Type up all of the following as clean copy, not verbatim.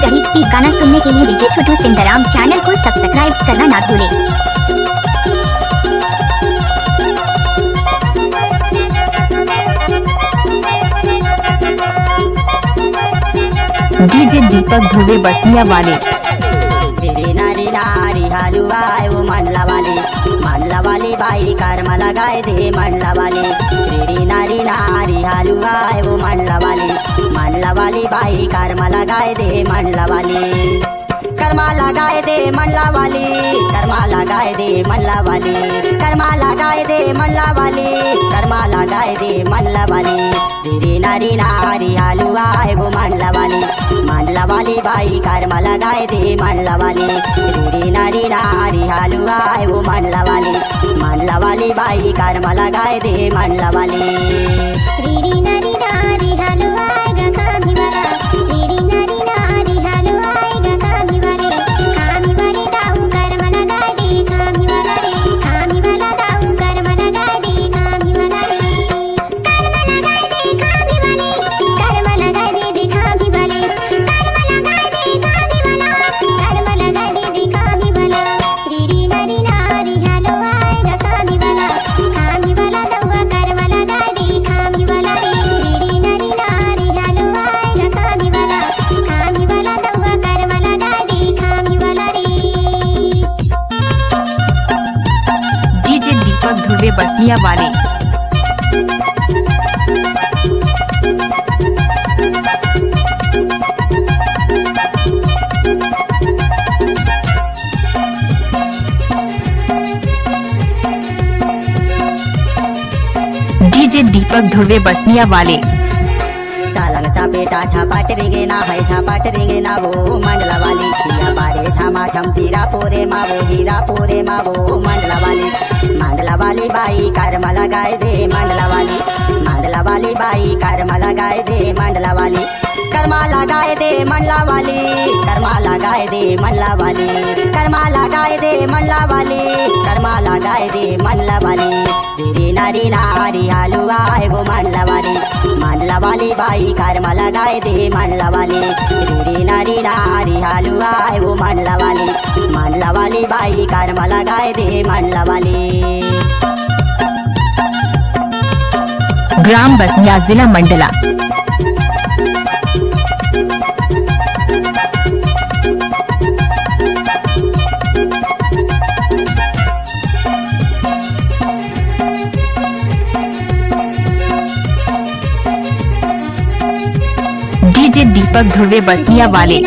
गढ़ी speed गाना सुनने के लिए डीजे छोटू सिंधराम चैनल को सब्सक्राइब करना ना भूलें। डीजे दीपक ध्रुवे बसिया वाले नारी नारी हलवा वो मंडला वाली बाई कर्म लगाए दे मंडला वाली रे नारी नारी हलवा वो मंडला वाली बाई कर्म लगाए दे मंडला वाली कर्मा लगाए दे मंडला वाली कर्मा लगाए दे मंडला वाली कर्मा लगाए दे मंडला वाली कर्मा लगाए दे मंडला वाली रे नारी नारी हलवा वो मंडला वाली बाई कर्म लगाए दे मंडला वाली रे नारी नारी हलवा वो मंडला वाली बाई कर्म लगाए दे मंडला वाली रे नारी नारी हलवा कामी वाला रे नारी नारी हलवा कामी वाले कामी वाले दाऊ कर्म लगाए दे कामी वाला रे कामी वाला दाऊ कर्म लगाए दे कामी वाला रे कर्म लगाए दे कामी वाले कर्म लगाए दे कामी वाले कर्म लगाए दे कामी वाला कर्म लगाए दे कामी वाला रे नारी नारी हलवा कामी वाला दाऊ कर्म लगाए दे कामी वाला रे नारी नारी हलवा कामी वाला दाऊ कर्म लगाए दे कामी वाला रे। डीजे दीपक ध्रुवे बसिया वाले डीजे दीपक ध्रुवे बसिया वाले सालंग सा बेटा छापाट रेंगे ना है छापाट रेंगे ना वो मंडला वाली पिया बारे छामा छम हीरा पोरे मावो मंडला वाली बाई कर्म लगाए दे मंडला वाली बाई कर्म लगाए दे मंडला वाली कर्मा लगाए दे मंडला वाली कर्मा लगाए दे मंडला वाली कर्मा लगाए दे मंडला वाली कर्मा लगाए दे मंडला वाली रे नारी नारी हलवा वो मंडला वाली बाई कर्म लगाए दे मंडला वाली रे नारी नारी हलवा वो मंडला वाली बाई कर्म लगाए दे मंडला वाली। ग्राम बसिया जिला मंडला डीजे दीपक ध्रुवे बसिया वाले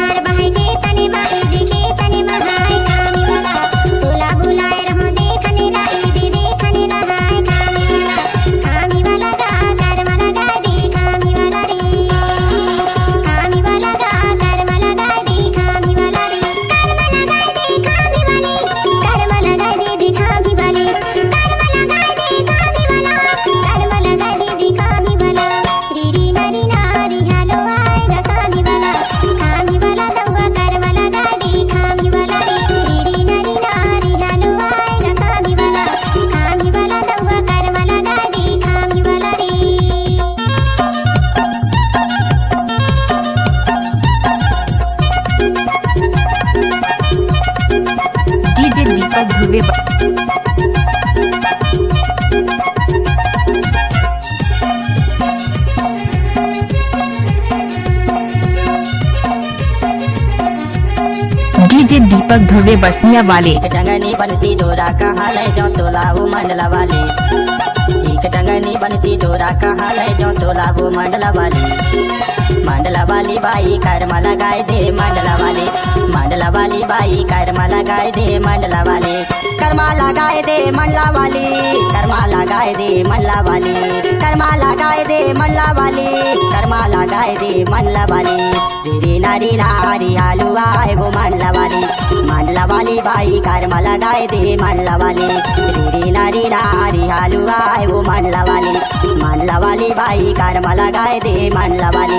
दीपक ध्रुवे डीजे दीपक ध्रुवे बसिया वाले टंगनी बंसी डोरा कहाँ ले जो तोला वो मंडला वाली चीक टंगनी बंसी डोरा कहाँ ले जो तोला वो मंडला वाली बाई कर्म लगाए दे मंडला वाली बाई कर्म लगाए दे मंडला वाली कर्मा लगाए दे मंडला वाली कर्मा लगाए दे मंडला वाली कर्मा लगाए दे मंडला वाली कर्मा लगाए दे मंडला वाली रे नारी नारी हलवा वो मंडला वाली बाई कर्म लगाए दे मंडला वाली रे नारी नारी हलवा वो मंडला वाली बाई कर्म लगाए दे मंडला वाली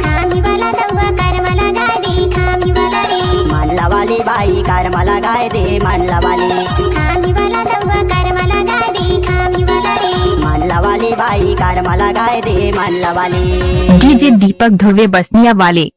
कामी वाला दाऊ कर्म लगाए दे कामी वाला रे मंडला वाली बाई कर्म लगाए दे मंडला वाली कामी वाला दाऊ कर्म लगाए दे कामी वाला रे मंडला वाली बाई कर्म लगाए दे मंडला वाली। डीजे दीपक ध्रुवे बसिया वाले।